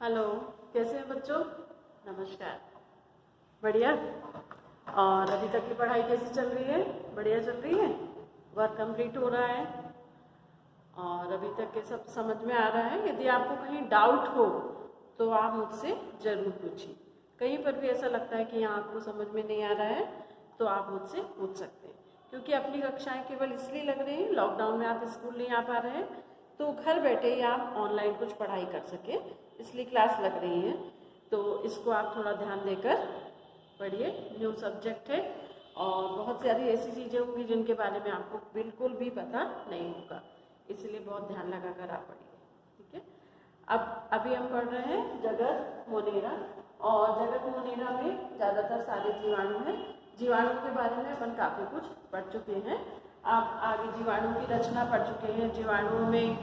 Hello, कैसे हैं बच्चों? नमस्कार। बढ़िया। और अभी तक की पढ़ाई कैसी चल रही है? बढ़िया चल रही है। वर्क कंप्लीट हो रहा है और अभी तक के सब समझ में आ रहा है। यदि आपको कहीं डाउट हो तो आप मुझसे ज़रूर पूछिए। कहीं पर भी ऐसा लगता है कि यहाँ आपको समझ में नहीं आ रहा है तो आप मुझसे पूछ सकते हैं, क्योंकि अपनी कक्षाएं केवल इसलिए लग रही हैं, लॉकडाउन में आप स्कूल नहीं आ पा रहे हैं तो घर बैठे ही आप ऑनलाइन कुछ पढ़ाई कर सके, इसलिए क्लास लग रही है। तो इसको आप थोड़ा ध्यान देकर पढ़िए। न्यू सब्जेक्ट है और बहुत सारी ऐसी चीज़ें होंगी जिनके बारे में आपको बिल्कुल भी पता नहीं होगा, इसलिए बहुत ध्यान लगाकर आप पढ़िए। ठीक है। अब अभी हम पढ़ रहे हैं जगत मोनेरा, और जगत मोनेरा में ज़्यादातर सारे जीवाणु हैं। जीवाणु के बारे में अपन काफ़ी कुछ पढ़ चुके हैं। आप आगे जीवाणु की रचना पढ़ चुके हैं। जीवाणुओं में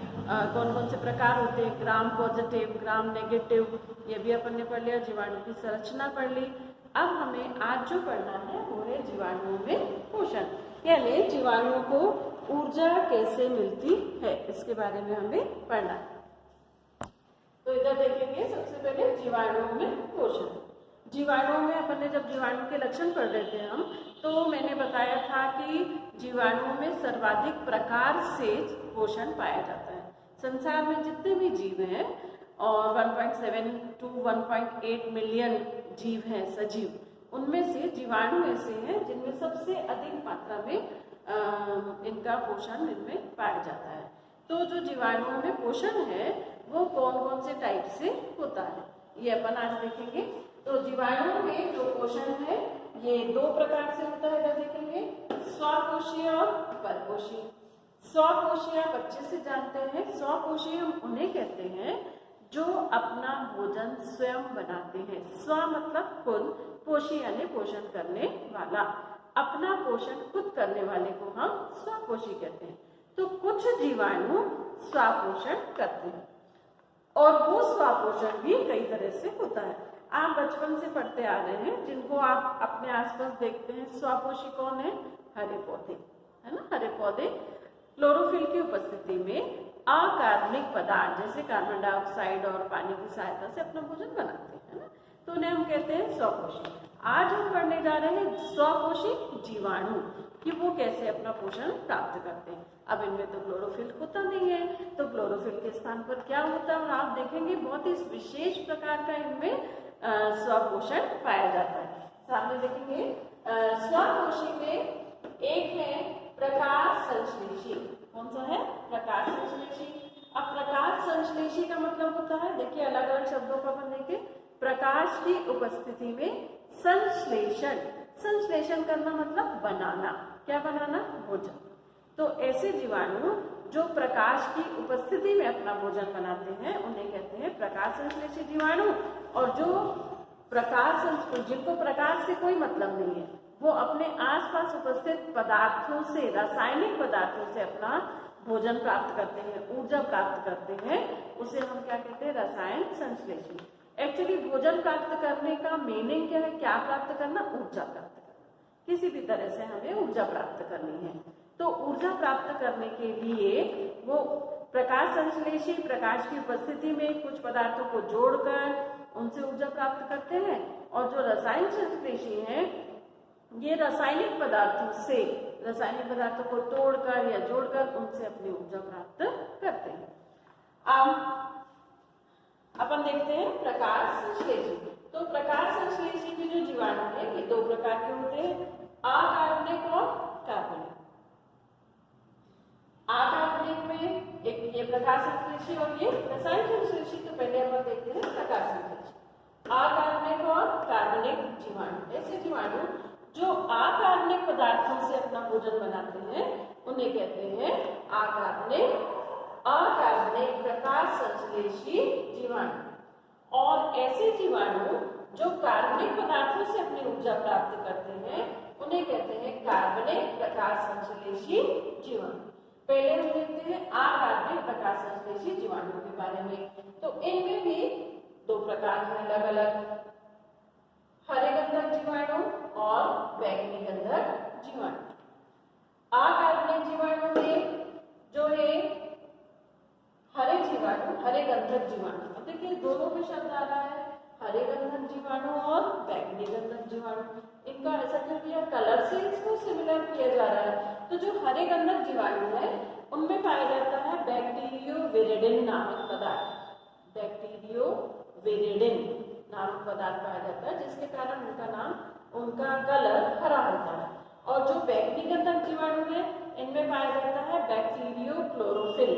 कौन कौन से प्रकार होते हैं, ग्राम पॉजिटिव, ग्राम नेगेटिव, ये भी अपन ने पढ़ लिया। जीवाणु की संरचना पढ़ ली। अब हमें आज जो पढ़ना है वो है जीवाणुओं में पोषण, यानी जीवाणुओं को ऊर्जा कैसे मिलती है, इसके बारे में हमें पढ़ना है। तो इधर देखेंगे सबसे पहले जीवाणुओं में पोषण। जीवाणुओं में अपन ने जब जीवाणु के लक्षण पढ़ रहे थे हम, तो मैंने बताया था कि जीवाणुओं में सर्वाधिक प्रकार से पोषण पाया जाता है। संसार में जितने भी जीव हैं, और 1.7 to 1.8 मिलियन जीव हैं सजीव, उनमें से जीवाणु ऐसे हैं जिनमें सबसे अधिक मात्रा में इनका पोषण इनमें पाया जाता है। तो जो जीवाणुओं में पोषण है वो कौन कौन से टाइप से होता है, ये अपन आज देखेंगे। तो जीवाणुओं में जो पोषण है ये दो प्रकार से होता है, इधर देखेंगे, स्वकोशीय और परकोशीय। स्वकोशीय आप अच्छे से जानते हैं। स्वकोशीय हम उन्हें कहते हैं जो अपना भोजन स्वयं बनाते हैं। स्व मतलब खुद, पोषी यानी पोषण करने वाला। अपना पोषण खुद करने वाले को हम स्वपोषी कहते हैं। तो कुछ जीवाणु स्वपोषण करते हैं और वो स्वपोषण भी कई तरह से होता है। आप बचपन से पढ़ते आ रहे हैं, जिनको आप अपने आसपास देखते हैं। स्वपोषी कौन है? हरे पौधे, है ना। हरे पौधे क्लोरोफिल की उपस्थिति में अकार्बनिक पदार्थ जैसे कार्बन डाइऑक्साइड और पानी की सहायता से अपना भोजन बनाते हैं, ना। तो उन्हें हम कहते हैं स्वपोषी। आज हम पढ़ने जा रहे हैं स्वपोषी जीवाणु, कि वो कैसे अपना पोषण प्राप्त करते हैं। अब इनमें तो क्लोरोफिल होता नहीं है, तो क्लोरोफिल के स्थान पर क्या होता है, और आप देखेंगे बहुत ही विशेष प्रकार का इनमें स्वपोषण पाया जाता है। सामने देखेंगे स्वपोषी में एक है प्रकाश संश्लेषी। कौन सा है? प्रकाश संश्लेषी। अब प्रकाश संश्लेषी का मतलब होता है, देखिए अलग अलग शब्दों को अपन देखें। प्रकाश की उपस्थिति में संश्लेषण। संश्लेषण करना मतलब बनाना। क्या बनाना? भोजन। तो ऐसे जीवाणु जो प्रकाश की उपस्थिति में अपना भोजन बनाते हैं उन्हें कहते हैं प्रकाश संश्लेषी जीवाणु। और जो जिनको प्रकाश से कोई मतलब नहीं है, वो अपने आसपास उपस्थित पदार्थों से, रासायनिक पदार्थों से अपना भोजन प्राप्त करते हैं, ऊर्जा प्राप्त करते हैं, उसे हम क्या कहते हैं? रसायन संश्लेषी। एक्चुअली भोजन प्राप्त करने का मीनिंग क्या है? क्या प्राप्त करना? ऊर्जा प्राप्त करना। किसी भी तरह से हमें ऊर्जा प्राप्त करनी है, तो ऊर्जा प्राप्त करने के लिए वो प्रकाश संश्लेषी प्रकाश की उपस्थिति में कुछ पदार्थों को जोड़कर उनसे ऊर्जा प्राप्त करते हैं। और जो रसायन संश्लेषी हैं, ये रासायनिक पदार्थों को तोड़कर या जोड़कर उनसे अपनी ऊर्जा प्राप्त करते हैं। अब अपन देखते हैं प्रकाश संश्लेषी। तो प्रकाश संश्लेषी के जो जीवाणु है ये दो प्रकार के होते हैं, अकार्बनिक और कार्बनिक। अकार्बनिक में एक ये प्रकाश संश्लेषी और ये रसायन संश्लेषी। तो पहले अपन देखते हैं प्रकाश संश्लेषी। अकार्बनिक और कार्बनिक जीवाणु, ऐसे जीवाणु जो अकार्बनिक पदार्थों से अपना भोजन बनाते हैं उन्हें कहते हैं अकार्बनिक प्रकाश संश्लेषी जीवाणु। और ऐसे जीवाणु जो कार्बनिक पदार्थों से अपनी ऊर्जा प्राप्त करते हैं उन्हें कहते हैं कार्बनिक प्रकाश संश्लेषी जीवाणु। पहले हम देखते हैं अकार्बनिक प्रकाश संश्लेषी जीवाणुओं के बारे में। तो इनमें भी दो प्रकार हैं अलग अलग, हरे गंधक जीवाणु और बैंगनी गंधक जीवाणु। अकार्बनिक जीवाणु में जो है हरे गंधक जीवाणु। अब देखिए दोनों में शब्द आ रहा है, हरे गंधक जीवाणु और बैंगनी गंधक जीवाणु। इनका ऐसा क्यों किया, कलर से इसको सिमिलर किया जा रहा है। तो जो हरे गंधक जीवाणु है उनमें पाया जाता है बैक्टीरियोविरिडिन नामक पदार्थ। बैक्टीरियोविरिडिन नामक पदार्थ पाया जाता है, जिसके कारण उनका कलर हरा होता है। और जो बैंगनी गंधक जीवाणु है इनमें पाया जाता है बैक्टीरियोक्लोरोफिल।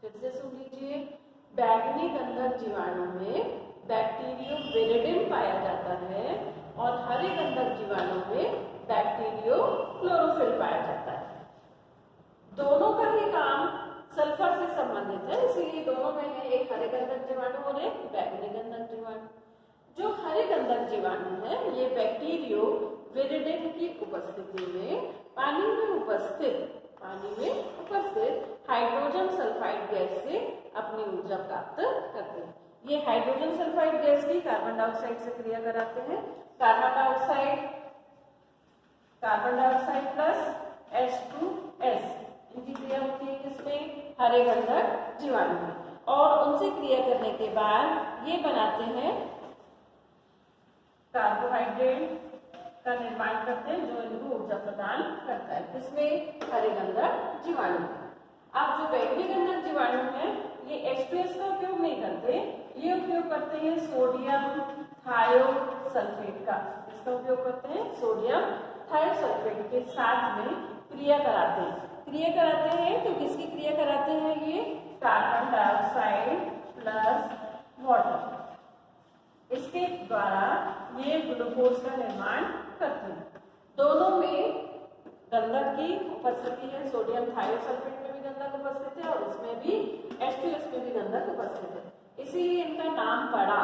फिर से सुन लीजिए, बैंगनी गंधक जीवाणु में बैक्टीरियोविरिडिन पाया जाता है और हरे गंधक जीवाणु में बैक्टीरियोक्लोरोफिल पाया जाता है। दोनों का ही काम सल्फर से संबंधित है, इसीलिए दोनों में है, एक हरे गंधक जीवाणु और एक बैंगनी गंधक जीवाणु। जो हरे गंधक जीवाणु है ये बैक्टीरियोविरिडिन की उपस्थिति में पानी में उपस्थित हाइड्रोजन सल्फाइड गैस से अपनी ऊर्जा प्राप्त करते हैं। ये हाइड्रोजन सल्फाइड गैस की कार्बन डाइऑक्साइड से क्रिया कराते हैं। कार्बन डाइऑक्साइड प्लस H2S इनकी क्रिया होती है किसमें, हरे गंधक जीवाणु में, और उनसे क्रिया करने के बाद ये बनाते हैं कार्बोहाइड्रेट का निर्माण करते हैं, जो इनको ऊर्जा प्रदान करता है। किसमें, हरे गंधक जीवाणु में। अब जो बैंगनी गंधक जीवाणु है ये H2S का उपयोग नहीं करते, ये उपयोग करते हैं सोडियम थायोसल्फेट का। इसका उपयोग करते हैं सोडियम थायोसल्फेट के साथ में क्रिया कराते हैं। तो किसकी क्रिया कराते हैं, ये कार्बन डाइऑक्साइड प्लस वाटर, इसके द्वारा ये ग्लूकोज का निर्माण करते हैं। दोनों में गंधक की उपस्थिति है, सोडियम थायोसल्फेट में भी गंधक उपस्थित है और इसमें भी H2S में भी गंधक उपस्थित है, इसीलिए इनका नाम पड़ा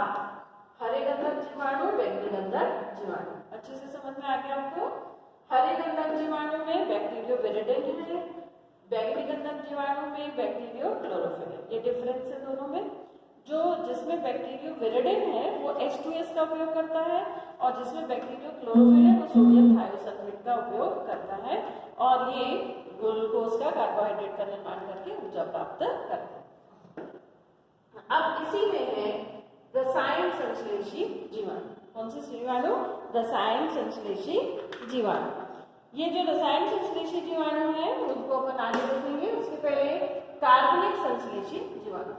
हरे गंधक जीवाणु, बैंगनी गंधक जीवाणु। अच्छे से समझ में आ गया आपको। हरे गंधक जीवाणु में बैक्टीरियोविरिडिन है, बैंगनी गंधक जीवाणु में बैक्टीरियोक्लोरोफिल है। ये डिफरेंस है दोनों में। जिसमें बैक्टीरियोविरिडिन है वो H2S का उपयोग करता है और जिसमें बैक्टीरियोक्लोरोफिल है वो सोडियम थायोसल्फेट का उपयोग करता है, और ये ग्लूकोज का कार्बोहाइड्रेट का निर्माण करके ऊर्जा प्राप्त करते हैं। अब इसी में है रसायन संश्लेषी जीवाणु। कौन से जीवाणु, रसायन संश्लेषी जीवाणु। ये जो रसायन संश्लेषी जीवाणु है उसको अपन आगे देखेंगे, उसके पहले कार्बनिक संश्लेषी जीवाणु।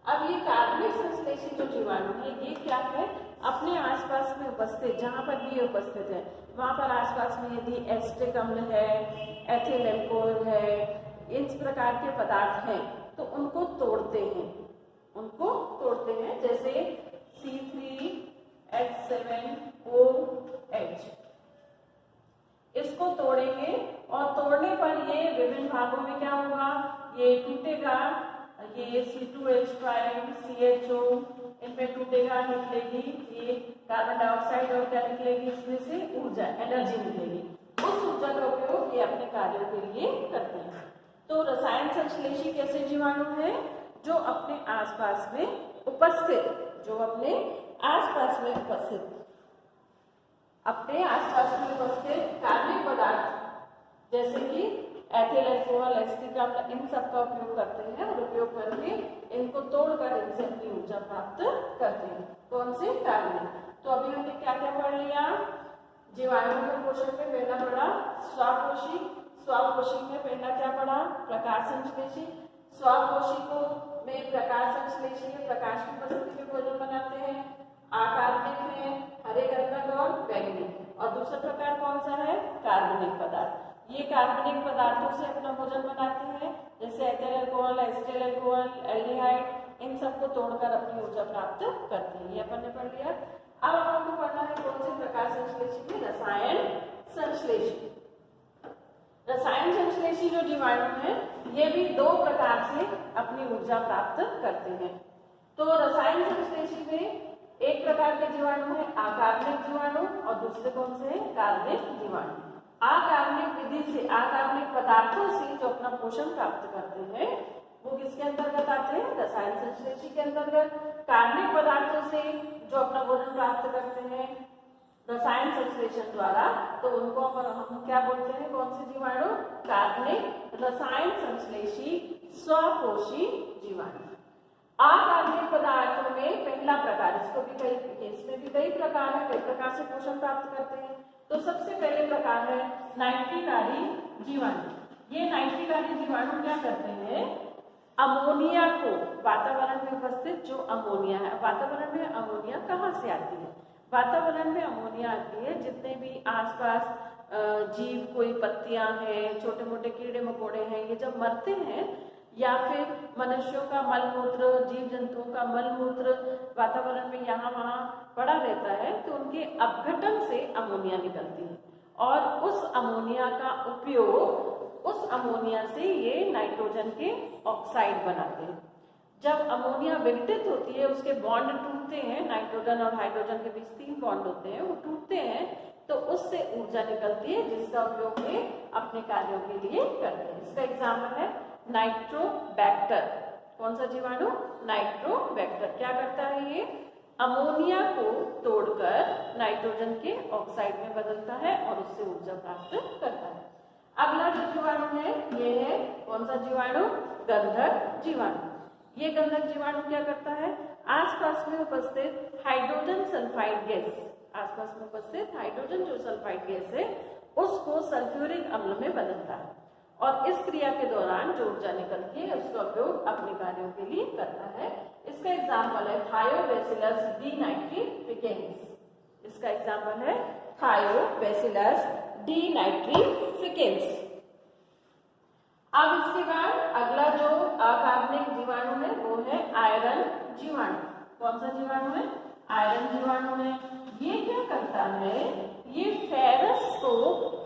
अब ये कार्बनिक संश्लेषी जो जीवाणु है ये क्या है, अपने आसपास में उपस्थित, जहां पर भी उपस्थित है वहां पर आसपास में यदि एसिटिक अम्ल है, एथिल अल्कोहल है, इस प्रकार के पदार्थ हैं तो उनको तोड़ते हैं, जैसे C3H7OH। इसको तोड़ेंगे और तोड़ने पर ये विभिन्न भागों में क्या होगा, ये टूटेगा, ये C2H5 CHO इनमें टूटेगा, निकलेगी ये कार्बन डाइऑक्साइड और क्या निकलेगी, इसमें से ऊर्जा, एनर्जी निकलेगी। उस ऊर्जा का उपयोग ये अपने कार्यों के लिए करते हैं। तो रसायन संश्लेषी कैसे जीवाणु है, जो अपने आसपास में उपस्थित कार्बनिक पदार्थ जैसे कि एथिल अल्कोहल, एसिटिक अम्ल, इन सब का उपयोग करते हैं और उपयोग करके इनको तोड़कर इनसे अपनी ऊर्जा प्राप्त करते हैं। कौन से, कार्बनिक। तो अभी हमने क्या क्या पढ़ लिया, जीवाणु के पोषण में पहला पढ़ा स्वापोषी, स्वापोषी में पहला क्या पढ़ा, प्रकाश संश्लेषी। स्वापोषी को में प्रकाश संश्लेषी है, प्रकाश की उपस्थिति में भोजन बनाते हैं। अकार्बनिक है, हरे गंधक और बैंगनी। और दूसरा प्रकार कौन सा है, कार्बनिक पदार्थ। ये कार्बनिक पदार्थों से अपना भोजन बनाते हैं, जैसे ethyl alcohol, acetyl alcohol, aldehyde, इन सबको तोड़कर अपनी ऊर्जा प्राप्त करते हैं। ये अपन ने पढ़ लिया। अब अपन को पढ़ना है कौन से प्रकाश संश्लेषी में, रसायन संश्लेषी। रसायन संश्लेषी जो जीवाणु है ये भी दो प्रकार से अपनी ऊर्जा प्राप्त करते हैं। तो रसायन संश्लेषी में एक प्रकार के जीवाणु है अकार्बनिक जीवाणु और दूसरे कौन से है, कार्बनिक जीवाणु। अकार्बनिक विधि से, अकार्बनिक पदार्थों से जो अपना पोषण प्राप्त करते हैं वो किसके अंतर्गत आते हैं, रसायन संश्लेषी के अंतर्गत। कार्बनिक पदार्थों से जो अपना भोजन प्राप्त करते हैं रसायन संश्लेषण द्वारा, तो उनको हम क्या बोलते हैं, कौन से जीवाणु, कार्बनिक रसायन संश्लेषी स्वपोषी जीवाणु। अकार्बनिक पदार्थों में पहला प्रकार, इसमें भी कई प्रकार है, कई प्रकार से पोषण प्राप्त करते हैं। तो सबसे पहले प्रकार है नाइट्रिकारी जीवाणु। ये नाइट्रिकारी जीवाणु क्या करते हैं, अमोनिया को, वातावरण में उपस्थित जो अमोनिया है, वातावरण में अमोनिया कहाँ से आती है, वातावरण में अमोनिया आती है जितने भी आसपास जीव, कोई पत्तियां हैं, छोटे मोटे कीड़े मकोड़े हैं, ये जब मरते हैं या फिर मनुष्यों का मलमूत्र, जीव जंतुओं का मलमूत्र वातावरण में यहाँ वहाँ पड़ा रहता है, तो उनके अपघटन से अमोनिया निकलती है और उस अमोनिया का उपयोग, उस अमोनिया से ये नाइट्रोजन के ऑक्साइड बनाते हैं। जब अमोनिया विघटित होती है, उसके बॉन्ड टूटते हैं, नाइट्रोजन और हाइड्रोजन के बीच 3 बॉन्ड होते हैं, वो टूटते हैं, तो उससे ऊर्जा निकलती है जिसका उपयोग ये अपने कार्यों के लिए करते हैं। इसका एग्जाम्पल है नाइट्रोबैक्टर। कौन सा जीवाणु, नाइट्रोबैक्टर। क्या करता है ये, अमोनिया को तोड़कर नाइट्रोजन के ऑक्साइड में बदलता है और उससे ऊर्जा प्राप्त करता है। अगला जो जीवाणु है ये है कौन सा जीवाणु, गंधक जीवाणु। ये गंधक जीवाणु क्या करता है, आसपास में उपस्थित हाइड्रोजन सल्फाइड गैस, आसपास में उपस्थित हाइड्रोजन जो सल्फाइड गैस है उसको सल्फ्यूरिक अम्ल में बदलता है और इस क्रिया के दौरान जो ऊर्जा निकलती है उसका उपयोग अपने कार्यों के लिए करता है। इसका एग्जाम्पल है थायोबैसिलस डीनाइट्रिफिकेंस। इसका एग्जाम्पल है थायोबैसिलस डीनाइट्रिफिकेंस। अब इसके बाद अगला जो अकार्बनिक जीवाणु है वो है आयरन जीवाणु। कौन सा जीवाणु है, आयरन जीवाणु है। ये क्या करता है, ये फेरस को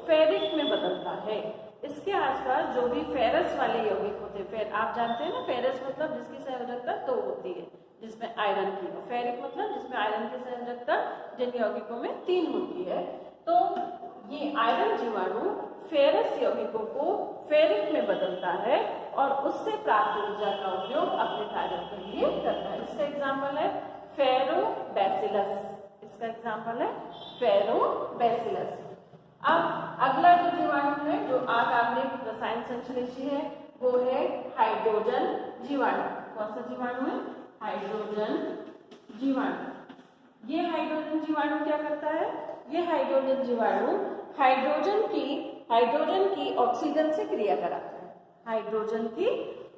फेरिक में बदलता है। इसके आसपास जो भी फेरस वाले यौगिक होते हैं, आप जानते हैं ना, फेरस मतलब जिसकी संयोजकता 2 होती है, जिसमें आयरन की, फेरिक मतलब जिसमें आयरन की संयोजकता जिन यौगिकों में 3 होती है। तो ये आयरन जीवाणु फेरस यौगिकों को फेरिक में बदलता है और उससे प्राप्त ऊर्जा का उपयोग अपने कार्यों के लिए करता है। इसका एग्जाम्पल है फेरोबैसिलस। इसका एग्जाम्पल है फेरोबैसिलस। अब अगला जो जीवाणु है जो अकार्बनिक रसायन संश्लेषी है वो है हाइड्रोजन जीवाणु। कौन सा जीवाणु है, हाइड्रोजन जीवाणु। ये हाइड्रोजन जीवाणु क्या करता है, ये हाइड्रोजन जीवाणु हाइड्रोजन की ऑक्सीजन से क्रिया कराता है, हाइड्रोजन की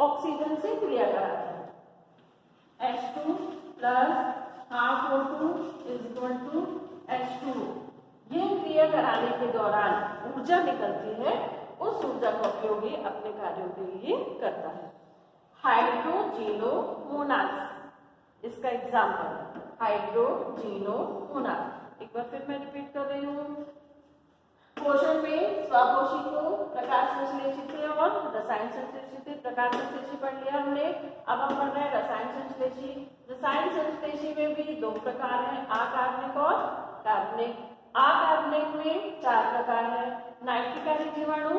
ऑक्सीजन से क्रिया कराता है। H2 plus half O2 is equal to H2। यह क्रिया कराने के दौरान ऊर्जा निकलती है, उस ऊर्जा का उपयोग ये अपने कार्यों के लिए करता है। हाइड्रोजिनोमोनास। इसका एग्जाम्पल हाइड्रोजिनोमोनास। एक बार फिर मैं रिपीट कर रही हूँ। पोषण में स्वपोषी को प्रकाश संश्लेषित और रसायन संश्लेषित। प्रकाश संश्लेषी पढ़ लिया हमने, अब हम पढ़ रहे हैं रसायन संश्लेषी। रसायन संश्लेषी में भी 2 प्रकार हैं, अकार्बनिक और कार्बनिक। अकार्बनिक में 4 प्रकार है। नाइट्रिकारी जीवाणु,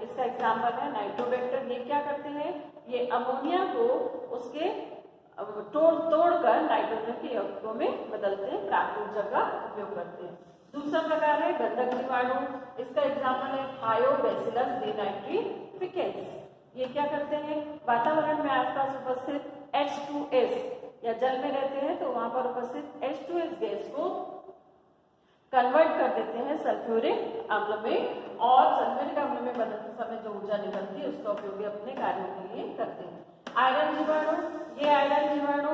इसका एग्जाम्पल है नाइट्रोबैक्टर। ये क्या करते हैं, ये अमोनिया को उसके तोड़कर नाइट्रोजन के यौगिकों में बदलते हैं, प्राप्त ऊर्जा का उपयोग करते हैं। दूसरा प्रकार है गंधक जीवाणु। इसका एग्जाम्पल है थायोबैसिलस डीनाइट्रिफिकेंस। ये क्या करते हैं, वातावरण में आसपास उपस्थित H2S या जल में रहते हैं तो वहां पर उपस्थित H2S गैस को कन्वर्ट कर देते हैं सल्फ्यूरिक अम्ल में और सल्फ्यूरिक अम्ल में बदलते समय जो ऊर्जा निकलती है उसका उपयोग अपने कार्यों के लिए करते हैं। आयरन जीवाणु, ये आयरन जीवाणु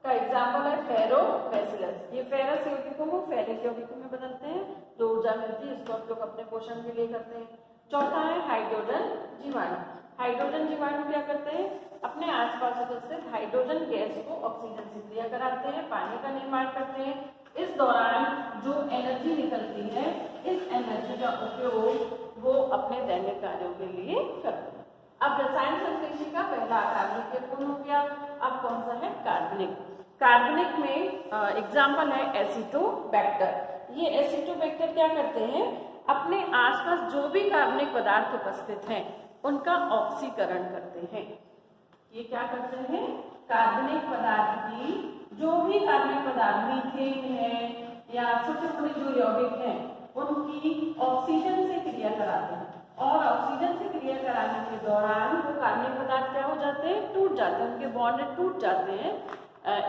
का एग्जाम्पल है फेरोबैसिलस। ये फेरस यौगिकों को फेरिक यौगिकों में बदलते हैं, जो ऊर्जा मिलती है इसका उपयोग अपने पोषण के लिए करते हैं। चौथा है हाइड्रोजन जीवाणु। हाइड्रोजन जीवाणु क्या करते हैं, अपने आसपास उपस्थित हाइड्रोजन गैस को ऑक्सीजन से क्रिया कराते हैं, पानी का निर्माण करते हैं। इस दौरान जो एनर्जी निकलती है, इस एनर्जी का उपयोग वो अपने दैनिक कार्यों के लिए करते हैं। अब रसायन संश्लेषी का पहला अकार्बनिक पूर्ण हो गया। अब कौन सा है, कार्बनिक। कार्बनिक में एग्जाम्पल है एसिटोबैक्टर। ये एसिटोबैक्टर क्या करते हैं, अपने आसपास जो भी कार्बनिक पदार्थ उपस्थित हैं उनका ऑक्सीकरण करते हैं। ये क्या करते हैं, कार्बनिक पदार्थ की जो भी कार्बनिक पदार्थ मीथेन है या छोटे छोटे जो यौगिक हैं उनकी ऑक्सीजन से क्रिया कराते हैं और ऑक्सीजन ऑक्सीजन से क्रिया कराने के दौरान वो कार्बनिक पदार्थ क्या हो जाते हैं, टूट जाते हैं, उनके बॉन्ड टूट जाते हैं।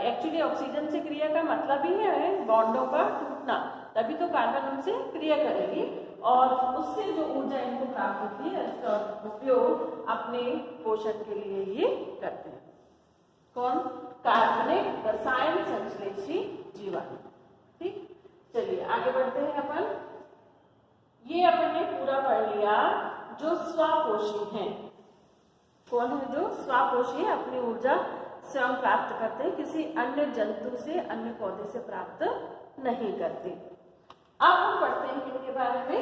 एक्चुअली ऑक्सीजन से क्रिया का मतलब ही है बॉन्डों का टूटना, तभी तो कार्बन उनसे क्रिया करेगी और उससे जो ऊर्जा इनको प्राप्त होती है उसका उपयोग अपने पोषण के लिए ही करते हैं। कौन? कार्बनिक रसायन संश्लेषी जीवाणु। ठीक, चलिए आगे बढ़ते हैं अपन। ये अपन ने पूरा पढ़ लिया जो स्वापोषी हैं। कौन है जो स्वापोषी है, अपनी ऊर्जा स्वयं प्राप्त करते हैं, किसी अन्य जंतु से, अन्य पौधे से प्राप्त नहीं करते। अब हम पढ़ते हैं इनके बारे में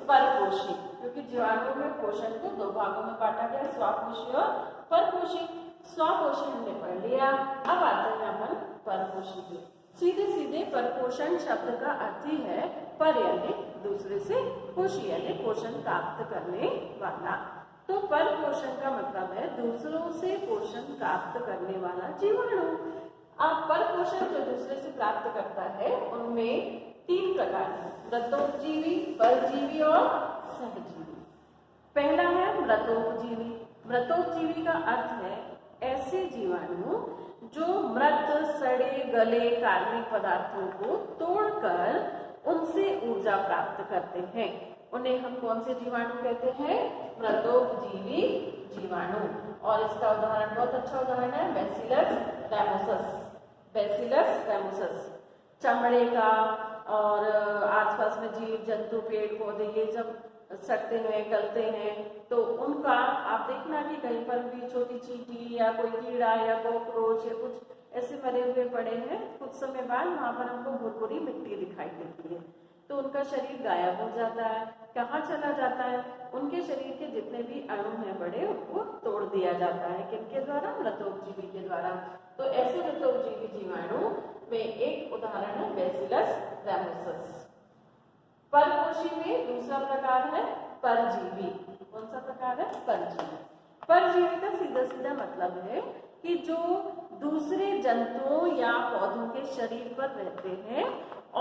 परपोषी, क्योंकि जीवाणुओं में पोषण को दो भागों में बांटा गया, स्वापोषी और परपोषी। स्वापोषी हमने पढ़ लिया, अब आते हैं अपन परपोषी के। सीधे सीधे परपोषण शब्द का अर्थ ही है पर यानी दूसरे से, पोषी यानी पोषण प्राप्त करने वाला। तो परपोषण का मतलब है दूसरों से पोषण प्राप्त करने वाला जीवाणु। अब परपोषण जो दूसरे से प्राप्त करता है उनमें तीन प्रकार हैं, मृतोपजीवी, परजीवी और सहजीवी। पहला है मृतोपजीवी। मृतोपजीवी का अर्थ है ऐसे जीवाणु जो मृत, सड़े गले कार्बनिक पदार्थों को तोड़कर उनसे ऊर्जा प्राप्त करते हैं। उन्हें हम कौन से जीवाणु कहते हैं? मृतोपजीवी जीवाणु। और इसका उदाहरण, बहुत अच्छा उदाहरण है बैसिलस रैमोसस। बैसिलस रैमोसस चमड़े का और आसपास में जीव जंतु पेड़ पौधे ये जब सड़ते हैं, गलते हैं, तो उनका आप देखना कि कहीं पर भी छोटी चींटी या कोई कीड़ा या कॉकरोच या कुछ ऐसे मरे हुए पड़े हैं, कुछ समय बाद वहां पर हमको भुरभुरी मिट्टी दिखाई देती है, तो उनका शरीर गायब हो जाता है। कहाँ चला जाता है? उनके शरीर के जितने भी अणु हैं बड़े, उनको तोड़ दिया जाता है। किनके द्वारा? मृतोपजीवी के द्वारा। तो ऐसे मृतोपजीवी जीवाणु में एक उदाहरण है बैसिलस रैमोसस। परपोषी में दूसरा प्रकार है परजीवी। कौन सा प्रकार है? परजीवी। परजीवी का सीधा सीधा मतलब है कि जो दूसरे जंतुओं या पौधों के शरीर पर रहते हैं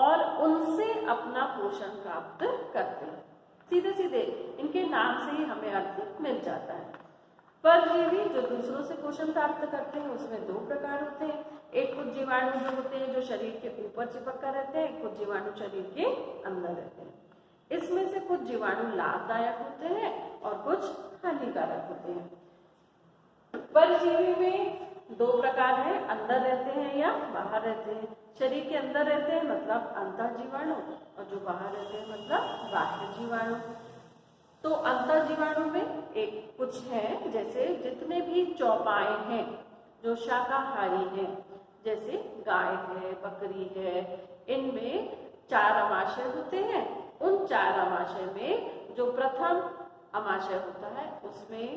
और उनसे अपना पोषण प्राप्त करते हैं। सीधे सीधे इनके नाम से ही हमें अर्थ मिल जाता है। परजीवी जो दूसरों से पोषण प्राप्त करते हैं उसमें दो प्रकार होते हैं। एक कुछ जीवाणु जो होते हैं जो शरीर के ऊपर चिपक कर रहते हैं, कुछ जीवाणु शरीर के अंदर रहते हैं। इसमें से कुछ जीवाणु लाभदायक होते हैं और कुछ हानिकारक होते हैं। परजीवी में दो प्रकार है, अंदर रहते हैं या बाहर रहते हैं। शरीर के अंदर रहते हैं मतलब अंतः जीवाणु, और जो बाहर रहते हैं मतलब बाह्य जीवाणु। तो अंतर जीवाणु में एक कुछ है, जैसे जितने भी चौपाए हैं जो शाकाहारी हैं, जैसे गाय है, बकरी है, इनमें 4 अमाशय होते हैं। उन 4 अमाशय में जो प्रथम अमाशय होता है उसमें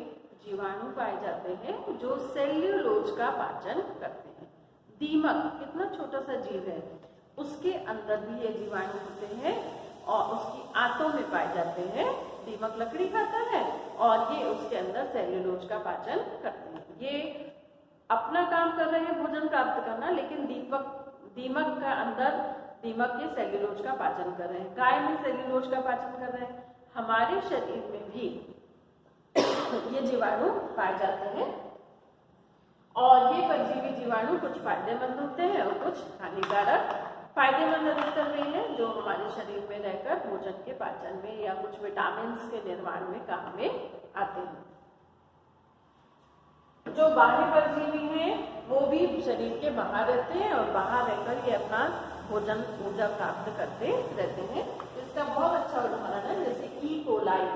जीवाणु पाए जाते हैं जो सेल्यूलोज का पाचन करते हैं। दीमक कितना छोटा सा जीव है, उसके अंदर भी ये जीवाणु होते हैं और उसकी आंतों में पाए जाते हैं। दीमक लकड़ी खाता है और ये उसके अंदर सेल्यूलोज का पाचन करते हैं। ये अपना काम कर रहे हैं भोजन प्राप्त करना, लेकिन दीमक का अंदर दीमक के सेल्यूलोज का पाचन कर रहे हैं। गाय में सेल्यूलोज का पाचन कर रहे हैं। हमारे शरीर में भी ये जीवाणु पाए जाते हैं और ये परजीवी जीवाणु कुछ फायदेमंद होते हैं और कुछ हानिकारक। फायदेमंद अधिकतर वे हैं जो हमारे शरीर में रहकर भोजन के पाचन में या कुछ विटामिन के निर्माण में काम में आते हैं। जो बाह्य परजीवी हैं वो भी शरीर के बाहर रहते हैं और बाहर रहकर ये अपना भोजन ऊर्जा प्राप्त करते रहते हैं। इसका बहुत अच्छा उदाहरण है जैसे ई कोलाई,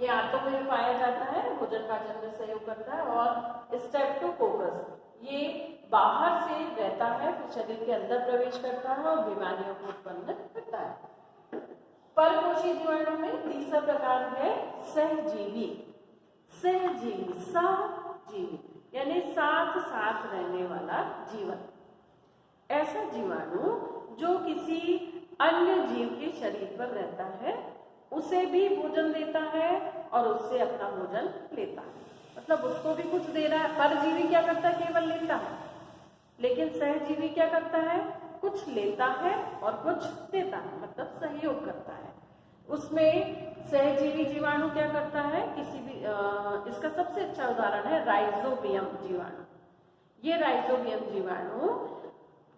ये आंतों में पाया जाता है, भोजन पाचन में सहयोग करता है। और स्ट्रेप्टोकोकस ये बाहर से रहता है फिर शरीर के अंदर प्रवेश करता है और बीमारियों को उत्पन्न करता है। परपोषी जीवाणु में तीसरा प्रकार है सहजीवी। सहजीवी, सहजीवी यानी साथ साथ रहने वाला जीवन। ऐसा जीवाणु जो किसी अन्य जीव के शरीर पर रहता है, उसे भी भोजन देता है और उससे अपना भोजन लेता है, मतलब उसको भी कुछ दे रहा है। परजीवी क्या करता है? केवल लेता है। लेकिन सहजीवी क्या करता है? कुछ लेता है और कुछ देता है, मतलब सहयोग करता है। उसमें सहजीवी जीवाणु क्या करता है? किसी भी इसका सबसे अच्छा उदाहरण है राइजोबियम जीवाणु। ये राइजोबियम जीवाणु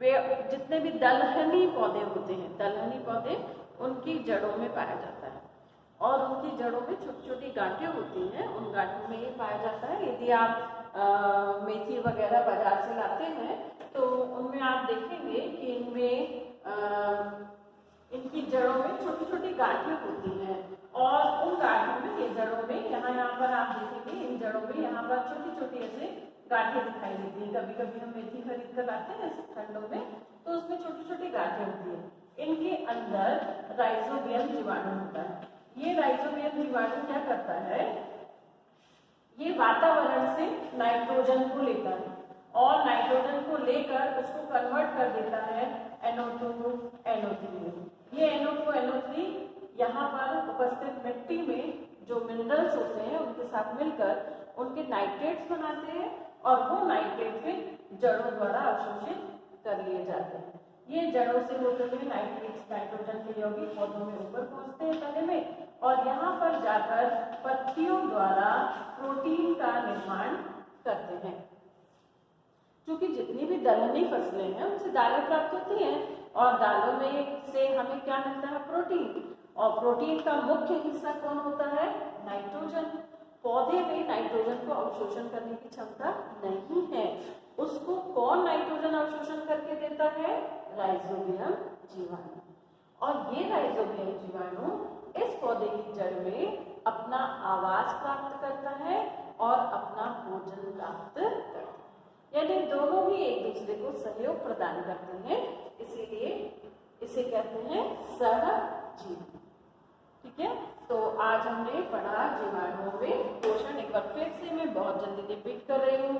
वे जितने भी दलहनी पौधे होते हैं, दलहनी पौधे उनकी जड़ों में पाया जाता है और उनकी जड़ों में छोटी छोटी गांठें होती हैं, उन गांठों में ये पाया जाता है। यदि आप मेथी वगैरह बाजार से लाते हैं तो उनमें आप देखेंगे कि इनमें इनकी जड़ों में छोटी छोटी गांठें होती हैं और उन गांठों में, ये जड़ों में, यहाँ पर आप देखेंगे इन जड़ों में यहाँ पर छोटी छोटी ऐसे गांठें दिखाई देती हैं। कभी कभी हम मेथी खरीद कर लाते हैं ठंडों में तो उसमें छोटी छोटी गांठें होती हैं। इनके अंदर राइजोबियम जीवाणु होता है। ये राइजोबियम जीवाणु क्या करता है, ये वातावरण से नाइट्रोजन को लेता है और नाइट्रोजन को लेकर उसको कन्वर्ट कर देता है NO2 NO3 में। ये NO2 NO3 यहाँ पर उपस्थित मिट्टी में जो मिनरल्स होते हैं उनके साथ मिलकर उनके नाइट्रेट्स बनाते हैं और वो नाइट्रेट फिर जड़ों द्वारा अवशोषित कर लिए जाते हैं। ये जड़ों से होते हुए नाइट्रेट्स नाइट्रोजन के यौगिक पौधों में ऊपर पहुंचते हैं तने में और यहाँ पर जाकर पत्तियों द्वारा प्रोटीन का निर्माण करते हैं। क्योंकि जितनी भी दलहनी फसलें हैं उनसे दालें प्राप्त होती हैं और दालों में से हमें क्या मिलता है, प्रोटीन। और प्रोटीन का मुख्य हिस्सा कौन होता है, नाइट्रोजन। पौधे में नाइट्रोजन को अवशोषण करने की क्षमता नहीं है, उसको कौन नाइट्रोजन अवशोषण करके देता है, राइजोबियम जीवाणु। और ये राइजोबियम जीवाणु इस पौधे की जड़ में अपना आवास प्राप्त करता है और अपना भोजन प्राप्त करता है, यानी दोनों ही एक दूसरे को सहयोग प्रदान करते हैं, इसीलिए इसे कहते हैं सहजीवी। ठीक है, तो आज हमने पढ़ा जीवाणुओं में पोषण। एक बार फिर से मैं बहुत जल्दी रिपीट कर रही हूँ।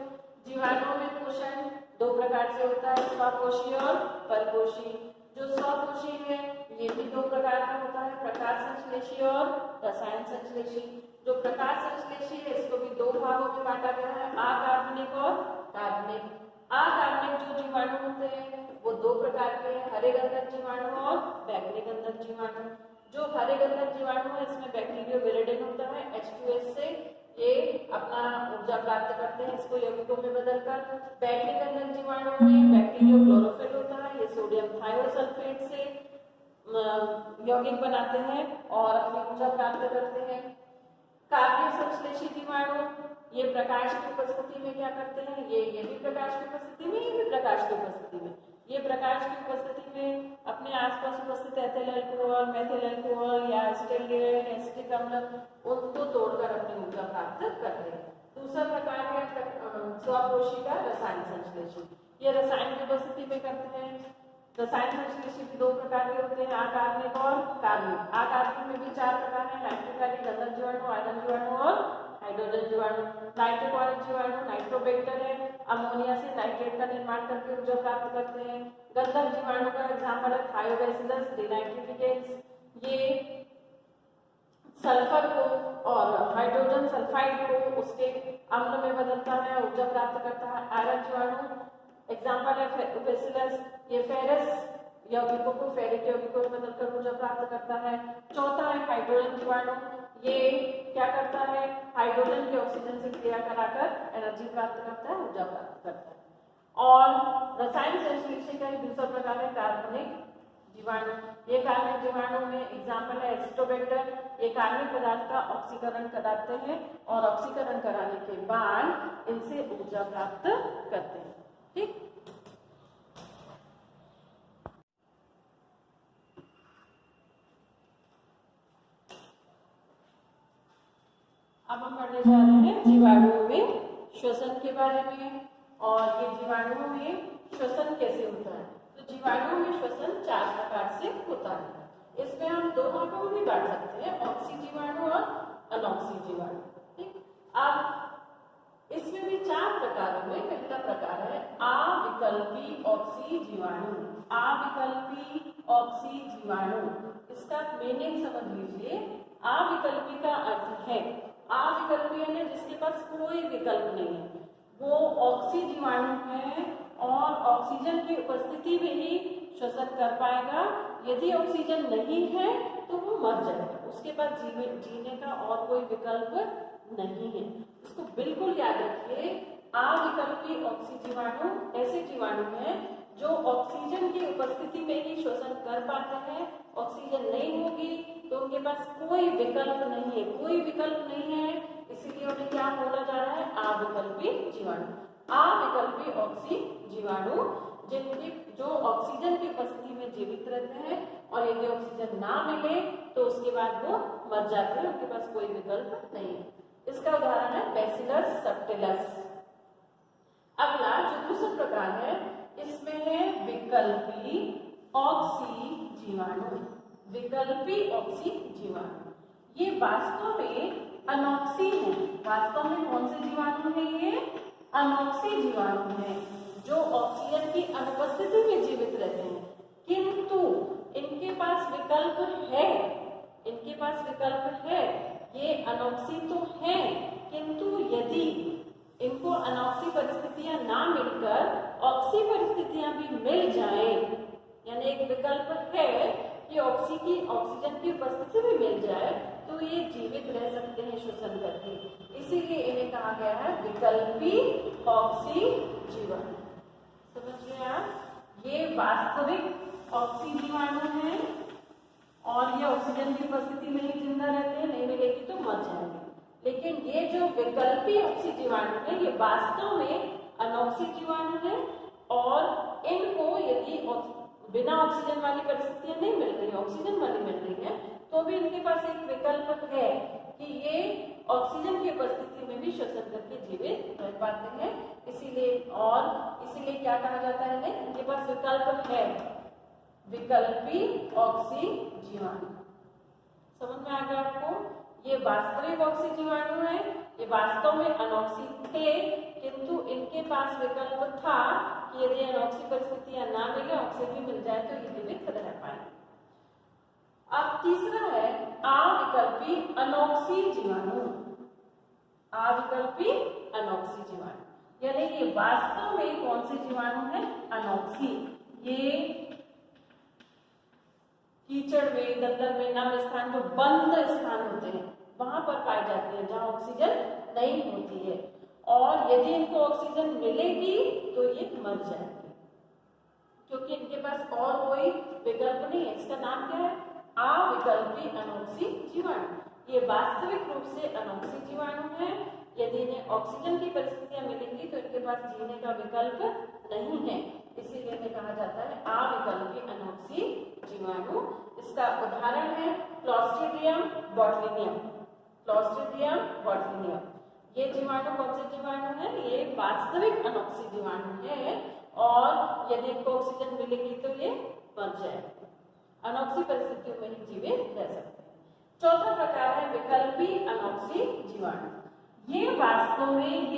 जीवाणुओं में पोषण दो प्रकार से होता है, स्वकोषी और परकोषी। जो स्वकोषी है ये भी दो प्रकार का होता है, प्रकाश संश्लेषी और रसायन संश्लेषी। जो प्रकाश संश्लेषी है इसको भी दो भागों में बांटा गया है, अकार्बनिक और कार्बनिक। अकार्बनिक जो जीवाणु होते हैं वो दो प्रकार के हैं, हरे गंधक जीवाणु और बैगनी गंधक जीवाणु। जो हरे गंधक जीवाणु है इसमें बैक्टीरियोविरिडिन होता है, H2S से ये अपना ऊर्जा प्राप्त करते हैं इसको यौगिकों में बदलकर। बैगनी गंधक जीवाणु में बैक्टीरियोक्लोरोफिल होता है, ये सोडियम थायोसल्फेट से यौगिक बनाते हैं और अपनी ऊर्जा प्राप्त करते हैं। कार्बनिक संश्लेषी जीवाणु ये प्रकाश की उपस्थिति में क्या करते हैं, ये भी प्रकाश की उपस्थिति में, ये भी प्रकाश की उपस्थिति में, ये प्रकाश की उपस्थिति में अपने आसपास उपस्थित एथिल अल्कोहल, मेथिल अल्कोहल या एसिटाल्डिहाइड, एसिटिक अम्ल उनको तोड़कर अपनी ऊर्जा प्राप्त करते हैं। दूसरा प्रकार है स्वकोषी का रसायन संश्लेषण। ये रसायन की उपस्थिति में करते हैं। रसायन संश्लेषी भी दो प्रकार के होते हैं, अकार्बनिक और कार्बनिक। अकार्बनिक में भी चार प्रकार हैं, नाइट्रिक वाले गंधक जीवाणु, आयरन जीवाणु और हाइड्रोजन जीवाणु। नाइट्रिक वाले जीवाणु नाइट्रोबैक्टर है, अमोनिया से नाइट्रेट का निर्माण करके ऊर्जा प्राप्त करते हैं। गंधक जीवाणु का एग्जाम्पल है थायोबैसिलस डिनाइट्रिफिकेंस। ये सल्फर को और हाइड्रोजन सल्फाइड को उसके अम्ल में बदलता है, ऊर्जा प्राप्त करता है। आयरन जीवाणु एग्जाम्पल है बैसिलस, ये फेरस यौगिकों को फेरिक यौगिकों में बदलकर ऊर्जा प्राप्त करता है। चौथा है हाइड्रोजन जीवाणु, ये क्या करता है, हाइड्रोजन के ऑक्सीजन से क्रिया कराकर एनर्जी प्राप्त करता है, ऊर्जा प्राप्त करता है। और रसायन संश्लेषण का दूसरा प्रकार है कार्बनिक जीवाणु। ये कार्बनिक जीवाणु में एग्जाम्पल है एस्टोबैक्टर। ये कार्बनिक पदार्थ का ऑक्सीकरण कराते हैं और ऑक्सीकरण कराने के बाद इनसे ऊर्जा प्राप्त करते हैं। ठीक, अब हम पढ़ने जा रहे हैं जीवाणुओं में श्वसन के बारे में। और ये जीवाणुओं में श्वसन कैसे होता है, तो जीवाणुओं में श्वसन चार प्रकार से होता है। इसमें हम दो भागों में भी बांट सकते हैं, ऑक्सी जीवाणु और अनॉक्सी जीवाणु। ठीक, अब इसमें भी चार प्रकारों में पहला प्रकार है अविकल्पी ऑक्सी जीवाणु। अविकल्पी ऑक्सी जीवाणु, इसका मीनिंग समझ लीजिए। अविकल्पी का अर्थ है, अविकल्पी है जिसके पास कोई विकल्प नहीं है, वो ऑक्सी जीवाणु है और ऑक्सीजन की उपस्थिति में ही श्वसन कर पाएगा यदि ऑक्सीजन नहीं है तो वो मर जाएगा, उसके बाद जीने का और कोई विकल्प नहीं है। इसको बिल्कुल याद रखिए। अविकल्पी ऑक्सीजीवाणु ऐसे जीवाणु हैं जो ऑक्सीजन की उपस्थिति में ही श्वसन कर पाते हैं। ऑक्सीजन नहीं होगी तो उनके पास कोई विकल्प नहीं है, कोई विकल्प नहीं है, इसीलिए उन्हें क्या बोला जा रहा है? अविकल्पी जीवाणु। अविकल्पी ऑक्सीजीवाणु जिनकी जो ऑक्सीजन की उपस्थिति में जीवित रहते हैं और यदि ऑक्सीजन ना मिले तो उसके बाद वो मर जाते हैं, उनके पास कोई विकल्प नहीं है। इसका उदाहरण है बैसिलस सबटिलस। अगला जो दूसरा प्रकार है इसमें है विकल्पी ऑक्सीजीवाणु। विकल्पी ऑक्सीजीवाणु ये वास्तव में अनॉक्सी है। वास्तव में कौन से जीवाणु है? ये अनॉक्सी जीवाणु है जो ऑक्सीजन की अनुपस्थिति में जीवित रहते हैं, किंतु इनके पास विकल्प है। इनके पास विकल्प है। ये अनॉक्सी तो है, किंतु यदि इनको अनॉक्सी परिस्थितियां ना मिलकर ऑक्सी परिस्थितियां भी मिल जाएं, यानी एक विकल्प है कि ऑक्सीजन की उपस्थिति भी मिल जाए तो ये जीवित रह सकते हैं श्वसन करके, इसीलिए इन्हें कहा गया है विकल्पी ऑक्सीजीवाणु। समझ गए आप? ये वास्तविक ऑक्सीजीवाणु हैं और ये ऑक्सीजन की उपस्थिति में ही जिंदा रहते हैं, नहीं मिलेगी तो मर जाएंगे। लेकिन ये जो विकल्पी ऑक्सीजीवाणु है ये वास्तव में अनॉक्सी जीवाणु है और इनको यदि बिना ऑक्सीजन वाली परिस्थितियां नहीं मिल रही, ऑक्सीजन वाली मिल रही है, तो भी इनके पास एक विकल्प है कि ये ऑक्सीजन की उपस्थिति में भी श्वसन करके जीवित रह पाते हैं। इसीलिए क्या कहा जाता है? इनके पास विकल्प है, विकल्पी ऑक्सीजीवाणु। समझ में आ गया आपको? ये वास्तविक ऑक्सीजीवाणु है, ये वास्तव में अनॉक्सी थे, किंतु इनके पास विकल्प था कि यदि अनॉक्सी परिस्थितियां ना मिले, ऑक्सीजन भी मिल जाए तो ये जीवित रह पाए। अब तीसरा है अविकल्पी अनॉक्सी जीवाणु। अविकल्पी अनॉक्सी जीवाणु यानी ये वास्तव में कौन से जीवाणु है? अनॉक्सी। ये कीचड़ में, दलदल में, नम स्थान जो बंद स्थान होते हैं वहां पर पाए जाते हैं जहां ऑक्सीजन नहीं होती है, और यदि इनको ऑक्सीजन मिलेगी तो ये मर जाएंगे क्योंकि इनके पास और कोई विकल्प नहीं है। इसका नाम क्या है? अविकल्पी अनॉक्सी जीवाणु। ये वास्तविक रूप से अनॉक्सी जीवाणु है। यदि इन्हें ऑक्सीजन की परिस्थितियां मिलेंगी तो इनके पास जीने का विकल्प नहीं है, इसीलिए इन्हें कहा जाता है अविकल्पी अनॉक्सी जीवाणु। इसका उदाहरण है क्लॉस्ट्रिडियम बॉटुलिनियम। क्लॉस्ट्रिडियम बॉटुलिनियम ये जीवाणु कौन से जीवाणु है? ये वास्तविक अनॉक्सी जीवाणु है और यदि इनको ऑक्सीजन मिलेगी तो ये मर जाएंगे, अनॉक्सी परिस्थितियों में ही जीवित रह सकते हैं। चौथा प्रकार है विकल्पी अनॉक्सी जीवाणु। ये वास्तव में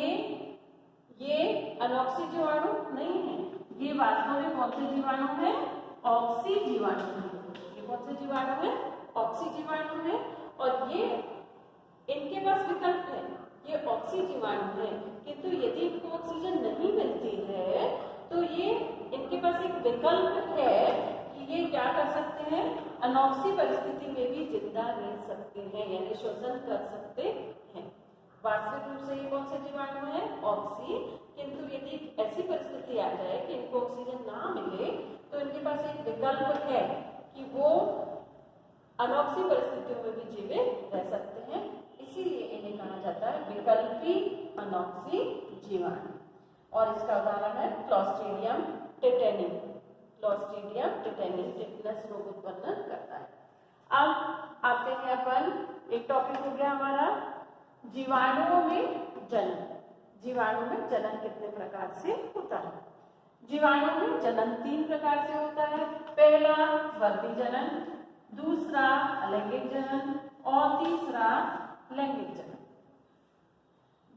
ये अनॉक्सी जीवाणु नहीं है, ये वास्तव में कौन से जीवाणु है? ऑक्सी जीवाणु है। ये कौन से जीवाणु है? ऑक्सी जीवाणु है और ये इनके पास विकल्प है, ये ऑक्सी जीवाणु है, किंतु यदि इनको ऑक्सीजन नहीं मिलती है तो ये इनके पास एक विकल्प है कि ये क्या कर सकते हैं? अनॉक्सी परिस्थिति में भी जिंदा रह सकते हैं, यानी श्वसन कर सकते हैं। वास्तविक रूप से ये कौन से जीवाणु है? ऑक्सी। किंतु यदि ऐसी परिस्थिति आ जाए कि इनको ऑक्सीजन ना मिले तो इनके पास एक विकल्प है कि वो अनॉक्सी परिस्थितियों में भी जीवित रह सकते हैं, इसीलिए इन्हें कहा जाता है विकल्पी अनॉक्सी जीवाणु। और इसका उदाहरण है क्लॉस्ट्रिडियम टेटेनी। क्लॉस्ट्रिडियम टेटेनी टिटनस रोग उत्पन्न करता है। अब आते हैं अपन, एक टॉपिक हो गया हमारा जीवाणुओं में जनन। जीवाणु में जनन कितने प्रकार से होता है? जीवाणु में जनन 3 प्रकार से होता है। पहला वर्दी जनन, दूसरा अलैंगिक जनन और तीसरा लैंगिक जनन।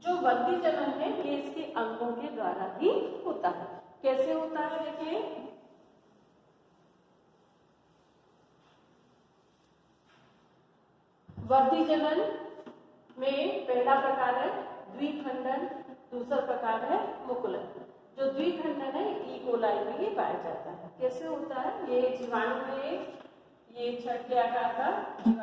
जो वर्दी जनन है ये इसके अंगों के द्वारा ही होता है। कैसे होता है? देखिए, वर्दी जनन में पहला प्रकार है द्विखंडन, दूसरा प्रकार है मुकुलन। जो द्विखंडन है ई कोलाई में ये पाया जाता है। कैसे होता है? ये जीवाणु है, ये छठ के आकार का